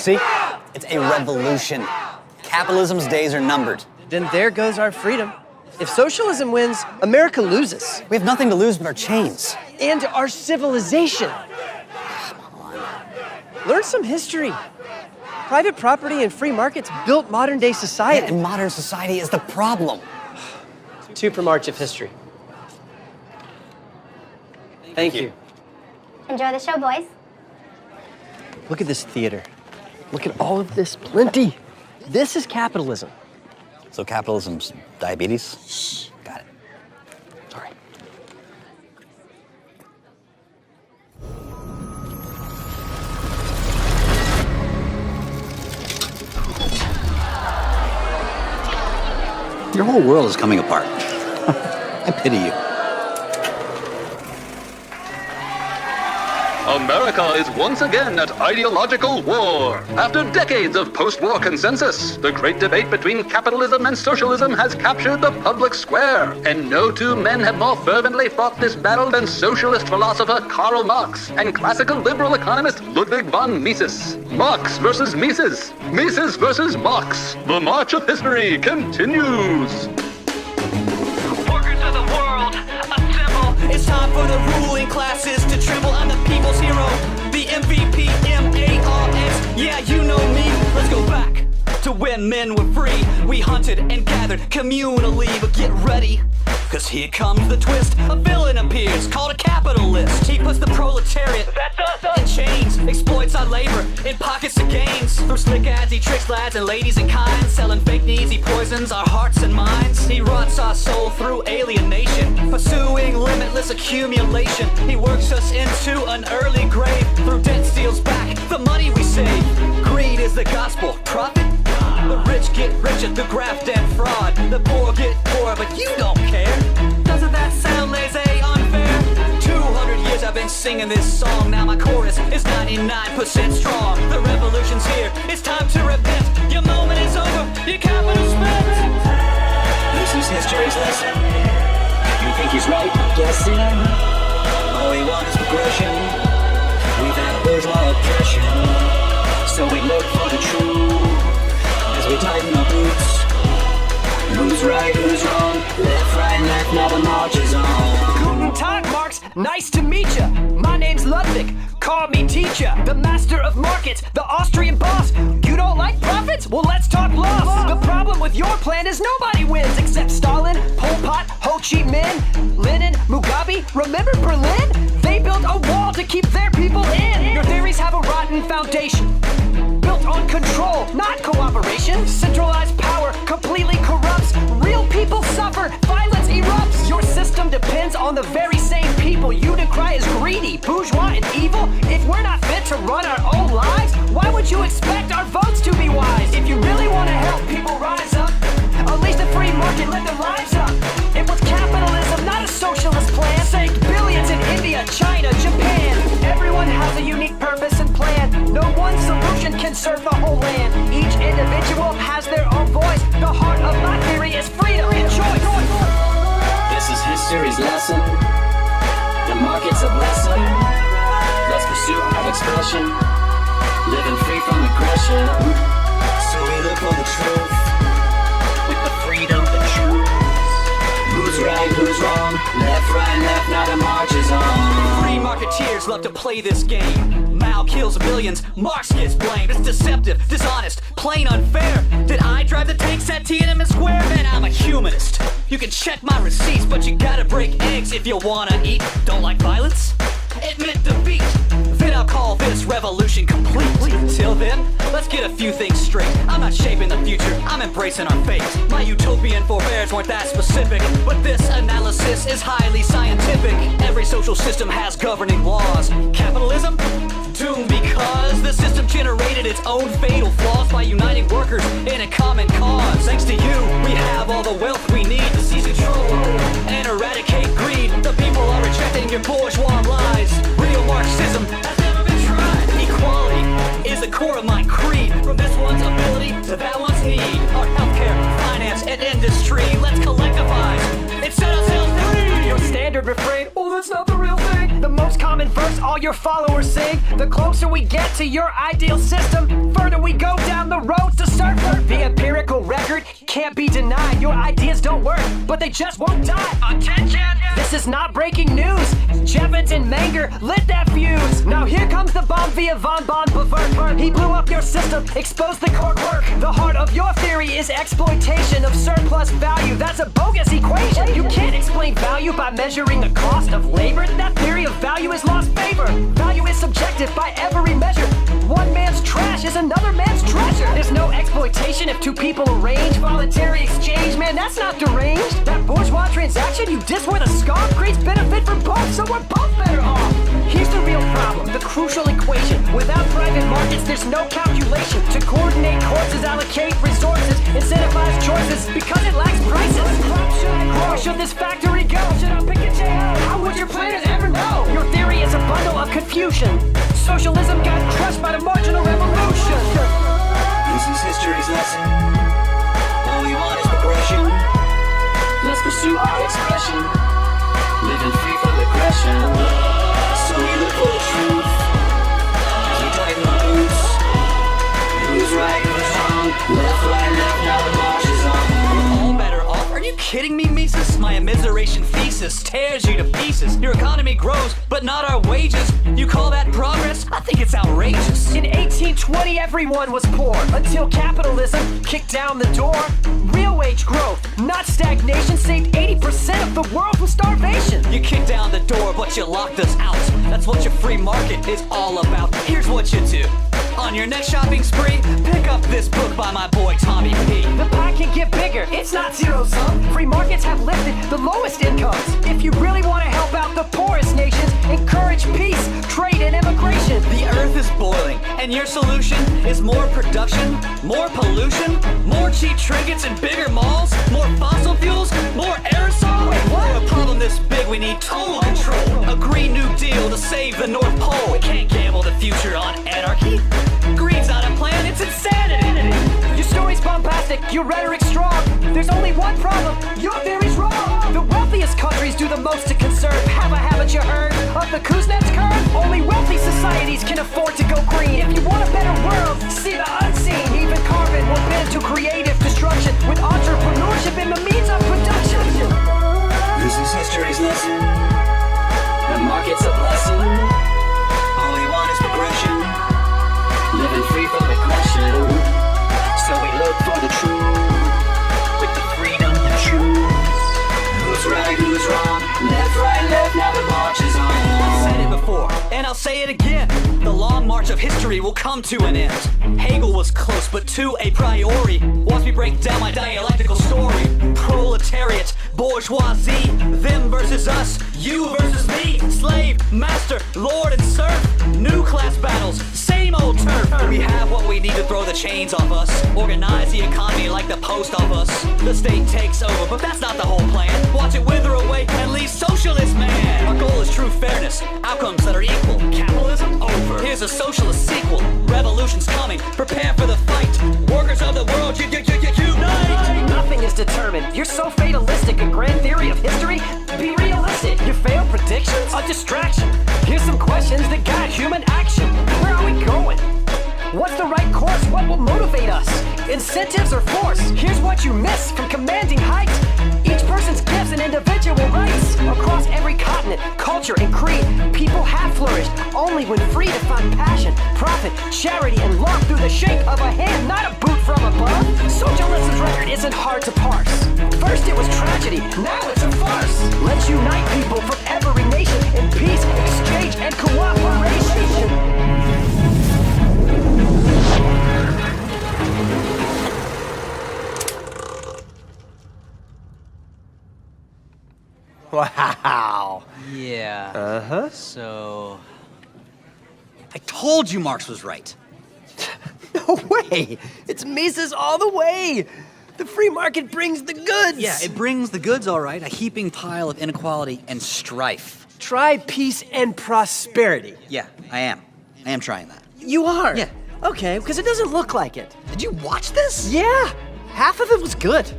see? It's a revolution. Capitalism's days are numbered. Then there goes our freedom. If socialism wins, America loses. We have nothing to lose but our chains. And our civilization. Learn some history. Private property and free markets built modern-day society. Yeah, and modern society is the problem. 2 per March of history. Thank you. Enjoy the show, boys. Look at this theater. Look at all of this plenty. This is capitalism. So capitalism's diabetes? Shh. Got it. Sorry. Your whole world is coming apart. I pity you. America is once again at ideological war. After decades of post-war consensus, the great debate between capitalism and socialism has captured the public square. And no 2 men have more fervently fought this battle than socialist philosopher Karl Marx and classical liberal economist Ludwig von Mises. Marx versus Mises. Mises versus Marx. The march of history continues. Workers of the world, assemble. It's time for the ruling classes to tremble. I'm the people's hero, the MVP, M-A-R-X. Yeah, you know me. Let's go back to when men were free. We hunted and gathered communally, but get ready, cause here comes the twist. A villain appears, called a capitalist. He puts the proletariat, that's us, in chains, exploits our labor in pockets of gains. Through slick ads, he tricks lads and ladies in kind. Selling fake needs, he poisons our hearts and minds. He rots our soul through alienation, pursuing limitless accumulation. He works us into an early grave. Through debt steals back the money we save. Greed is the gospel, profit. The rich get richer through graft and fraud. The poor get poorer, but you don't care. Doesn't that sound laissez unfair? 200 years I've been singing this song. Now my chorus is 99% strong. The revolution's here, it's time to repent. Your moment is over, your capital's spent. This is history's lesson. You think he's right, I'm guessing. All we want is progression. We've had bourgeois oppression, so we look for the truth. As we tighten our boots, who's right, who's wrong, left, right, left, now the march is on. Guten Tag, Marx, nice to meet ya. My name's Ludwig, call me teacher. The master of markets, the Austrian boss. You don't like profits? Well, let's talk loss. The problem with your plan is nobody wins except Stalin, Pol Pot, Ho Chi Minh, Lenin, Mugabe. Remember Berlin? They built a wall to keep their people in. Your theories have a rotten foundation, built on control, not cooperation. Centralized power completely corrupts. Real people suffer, violence erupts. Your system depends on the very same people you decry as greedy, bourgeois, and evil. If we're not fit to run our own lives, why would you expect our votes to be wise? If you really want to help people rise up, unleash the free market, let their lives up. It was capitalism, not a socialist plan. Saved billions in India, China, Japan. Everyone has a unique purpose and plan. No one solution can serve the whole land. Each individual has their own voice. The heart of my theory is freedom and choice. This is history's lesson. The market's a blessing. Let's pursue our expression, living free from aggression. So we look for the truth, with the freedom to choose. Who's right, who's wrong, left, right, left, now the march is on. Free marketeers love to play this game. Mao kills billions, Marx gets blamed. It's deceptive, dishonest, plain unfair. Did I drive the tanks at Tiananmen Square? Man, I'm a humanist. You can check my receipts, but you gotta break eggs if you wanna eat. Don't like violence? Admit defeat. Then I'll call this revolution complete. Till then, let's get a few things straight. I'm not shaping the future, I'm embracing our fate. My utopian forebears weren't that specific, but this analysis is highly scientific. Every social system has governing laws. Capitalism? Doomed because the system generated its own fatal flaws by uniting workers in a common cause. Thanks to you, we have all the wealth we need to seize control and eradicate greed. The people are rejecting your bourgeois lies. Real Marxism has never been tried. Equality is the core of my creed. From this one's ability to that one's need. Our healthcare, finance, and industry, let's collectivize and set ourselves free. Your standard standard refrain, oh, that's not the real thing. The most common verse all your followers sing. The closer we get to your ideal system, further we go down the road to surfer. The empirical record can't be denied. Your ideas don't work, but they just won't die. Attention! This is not breaking news. Jevons and Menger lit that fuse. Now here comes the bomb via von Bonn. He blew up your system, exposed the core work. The heart of your theory is exploitation of surplus value. That's a bogus equation. You can't explain value by measuring the cost of labor. That theory of value is lost favor. Value is subjective by every measure. One man's trash is another man's treasure. There's no exploitation if two people arrange voluntary exchange. Man, that's not deranged. That bourgeois transaction you diss with a scarf creates benefit for both, so we're both better off. Here's the real problem, the crucial equation. Without private markets, there's no calculation to coordinate courses, allocate resources, incentivize choices because it lacks prices. What crop should I grow? Should this factory go? Should I pick a JO? How would your planners ever know? Your theory is a bundle of confusion. Socialism got crushed by the marginal revolution. This is history's lesson. All we want is progression. Let's pursue our expression. Living free from aggression. So we look for the truth. As we tighten the boots. Who's right, who's wrong? Left, right, now the march is on. All better off? Are you kidding me, Mises? My immiseration thesis tears you to pieces. Your economy grows, but not our wages. You call that progress? I think it's outrageous. In 1820, everyone was poor until capitalism kicked down the door. Real wage growth, not stagnation, saved 80% of the world from starvation. You kicked down the door, but you locked us out. That's what your free market is all about. Here's what you do. On your next shopping spree, pick up this book by my boy Tommy P. The pie can get bigger, it's not zero-sum. Free markets have lifted the lowest incomes. If you really want to help out the poorest nations, encourage peace, trade, and immigration. The earth is boiling, and your solution is more production, more pollution, more cheap trinkets and bigger malls, more fossil fuels, more aerosol. Wait, what? For a problem this big, we need total control. A Green New Deal to save the North Pole. We can't gamble the future on anarchy. Greed's not a plan, it's insanity. Your story's bombastic, your rhetoric's strong. There's only one problem, your theory's wrong. The wealthiest countries do the most to conserve. Haven't you heard of the Kuznets curve? Only wealthy societies can afford to go green. If you want a better world, see the unseen. Even carbon will bend to creative destruction with entrepreneurship in the means of production. This is history's lesson. The market's a blessing. All we want is progression. Living free from aggression. So we look for the truth. With the freedom to choose. Who's right, who's wrong? Left, right, left, now the march is on. I've said it before, and I'll say it again. The long march of history will come to an end. Hegel was close, but to a priori. Watch me break down my dialectical story. Proletariat, bourgeoisie, them versus us, you versus me. Slave, master, lord and serf. New class battles, same old turf. We have what we need to throw the chains off us. Organize the economy like the post office. The state takes over, but that's not the whole plan. Watch it wither away and leave socialist man. Our goal is true fairness, outcomes that are equal. Capitalism over. Here's a socialist sequel. Revolution's coming, prepare for the fight. Workers of the world, unite. Nothing is determined. You're so fatalistic. A grand theory of history? Be realistic. Your failed predictions? A distraction. Here's some questions that guide human action. Where are we going? What's the right course? What will motivate us? Incentives or force? Here's what you miss from commanding height. Each person's gifts and individual rights. Across every continent, culture, and creed, people have flourished only when free to find passion, profit, charity, and love through the shake of a hand, not a boot from above. Socialism's record isn't hard to parse. First it was tragedy, now it's a farce. Let's unite people from every nation in peace, exchange, and cooperation. Wow. Yeah. Uh-huh. So... I told you Marx was right. No way. It's Mises all the way. The free market brings the goods. Yeah, it brings the goods, all right. A heaping pile of inequality and strife. Try peace and prosperity. Yeah, I am. I am trying that. You are? Yeah. Okay, because it doesn't look like it. Did you watch this? Yeah. Half of it was good.